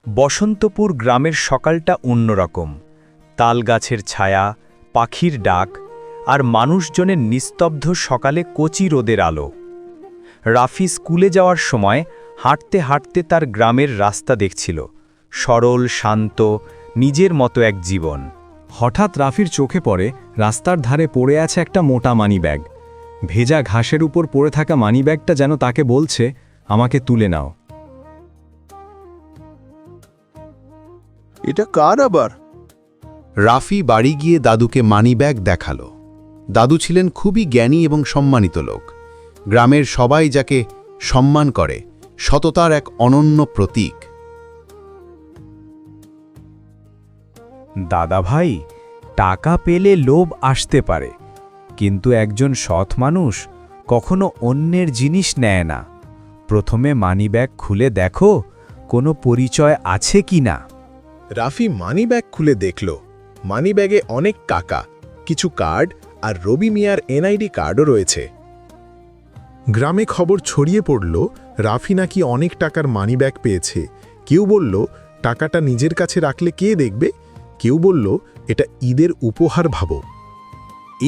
বসন্তপুর গ্রামের সকালটা অন্যরকম। তালগাছের ছায়া, পাখির ডাক আর মানুষজনের নিস্তব্ধ সকালে কচি রোদের আলো। রাফি স্কুলে যাওয়ার সময় হাঁটতে হাঁটতে তার গ্রামের রাস্তা দেখছিল, সরল, শান্ত, নিজের মতো এক জীবন। হঠাৎ রাফির চোখে পড়ে রাস্তার ধারে পড়ে আছে একটা মোটা মানিব্যাগ। ভেজা ঘাসের উপর পড়ে থাকা মানিব্যাগটা যেন তাকে বলছে, আমাকে তুলে নাও। এটা কার আবার? রাফি বাড়ি গিয়ে দাদুকে মানিব্যাগ দেখালো। দাদু ছিলেন খুবই জ্ঞানী এবং সম্মানিত লোক। গ্রামের সবাই যাকে সম্মান করে, সততার এক অনন্য প্রতীক। দাদা ভাই, টাকা পেলে লোভ আসতে পারে, কিন্তু একজন সৎ মানুষ কখনো অন্যের জিনিস নেয় না। প্রথমে মানিব্যাগ খুলে দেখো কোনো পরিচয় আছে কি না। রাফি মানিব্যাগ খুলে দেখল। মানিব্যাগে অনেক টাকা, কিছু কার্ড আর রবি মিয়ার এনআইডি কার্ডও রয়েছে। গ্রামে খবর ছড়িয়ে পড়ল রাফি নাকি অনেক টাকার মানিব্যাগ পেয়েছে। কেউ বলল টাকাটা নিজের কাছে রাখলে কে দেখবে, কেউ বলল এটা ঈদের উপহার ভাবো।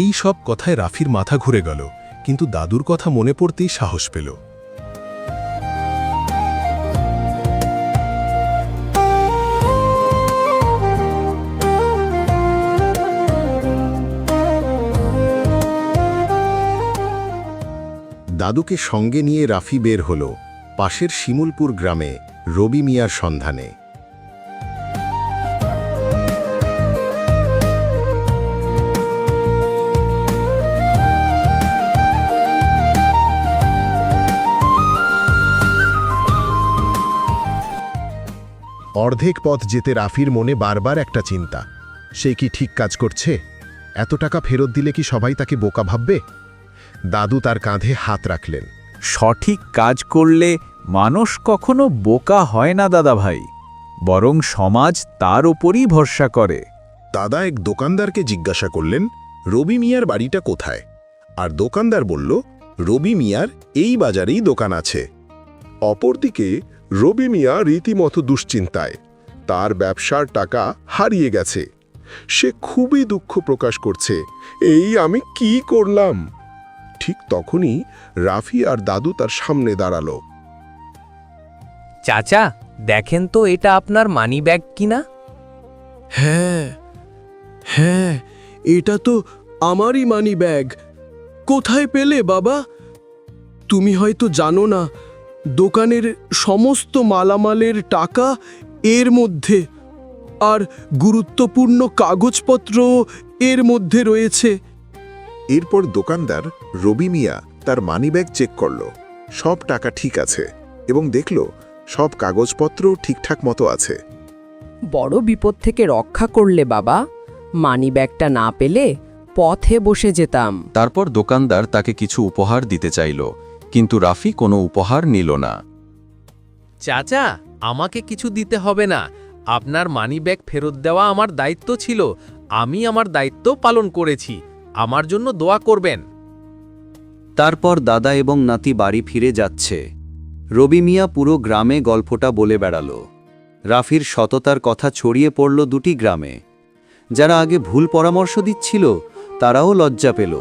এই সব কথায় রাফির মাথা ঘুরে গেল, কিন্তু দাদুর কথা মনে পড়তেই সাহস পেল। দাদুকে সঙ্গে নিয়ে রাফি বের হল পাশের শিমুলপুর গ্রামে রবি মিয়ার সন্ধানে। অর্ধেক পথ যেতে রাফির মনে বারবার একটা চিন্তা, সে কি ঠিক কাজ করছে? এত টাকা ফেরত দিলে কি সবাই তাকে বোকা ভাববে? দাদু তার কাঁধে হাত রাখলেন। সঠিক কাজ করলে মানুষ কখনো বোকা হয় না দাদা ভাই, বরং সমাজ তার ওপরই ভরসা করে। দাদা এক দোকানদারকে জিজ্ঞাসা করলেন, রবি মিয়ার বাড়িটা কোথায়? আর দোকানদার বলল, রবি মিয়ার এই বাজারেই দোকান আছে। অপরদিকে রবি মিয়া রীতিমতো দুশ্চিন্তায়, তার ব্যবসার টাকা হারিয়ে গেছে। সে খুবই দুঃখ প্রকাশ করছে, এই আমি কি করলাম? ঠিক তখনই রাফি আর দাদু তার সামনে দাঁড়ালো। চাচা, দেখেন তো এটা আপনার মানিব্যাগ কিনা? হ্যাঁ হ্যাঁ, এটা তো আমারই মানিব্যাগ। কোথায় পেলে বাবা? তুমি হয়তো জানো না, দোকানের সমস্ত মালামালের টাকা এর মধ্যে, আর গুরুত্বপূর্ণ কাগজপত্র এর মধ্যে রয়েছে। এরপর দোকানদার রবি মিয়া তার মানিব্যাগ চেক করল। সব টাকা ঠিক আছে এবং দেখল সব কাগজপত্র ঠিকঠাক মতো আছে। বড় বিপদ থেকে রক্ষা করলে বাবা। মানিব্যাগটা না পেলে পথে বসে যেতাম। তারপর দোকানদার তাকে কিছু উপহার দিতে চাইল, কিন্তু রাফি কোনো উপহার নিল না। চাচা, আমাকে কিছু দিতে হবে না। আপনার মানিব্যাগ ফেরত দেওয়া আমার দায়িত্ব ছিল। আমি আমার দায়িত্ব পালন করেছি। আমার জন্য দোয়া করবেন। তারপর দাদা এবং নাতি বাড়ি ফিরে যাচ্ছে। রবি মিয়া পুরো গ্রামে গল্পটা বলে বেড়াল। রাফির সততার কথা ছড়িয়ে পড়ল দুটি গ্রামে। যারা আগে ভুল পরামর্শ দিচ্ছিল তারাও লজ্জা পেল।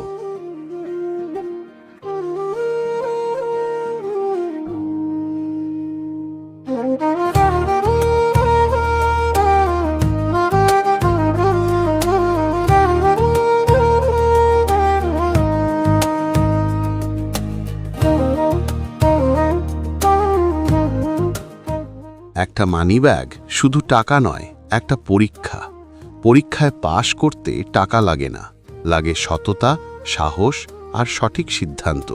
একটা মানিব্যাগ শুধু টাকা নয়, একটা পরীক্ষা। পরীক্ষায় পাশ করতে টাকা লাগে না, লাগে সততা, সাহস আর সঠিক সিদ্ধান্ত।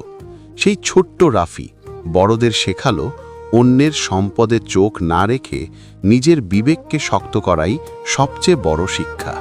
সেই ছোট্ট রাফি বড়দের শেখালো, অন্যের সম্পদে চোখ না রেখে নিজের বিবেককে শক্ত করাই সবচেয়ে বড় শিক্ষা।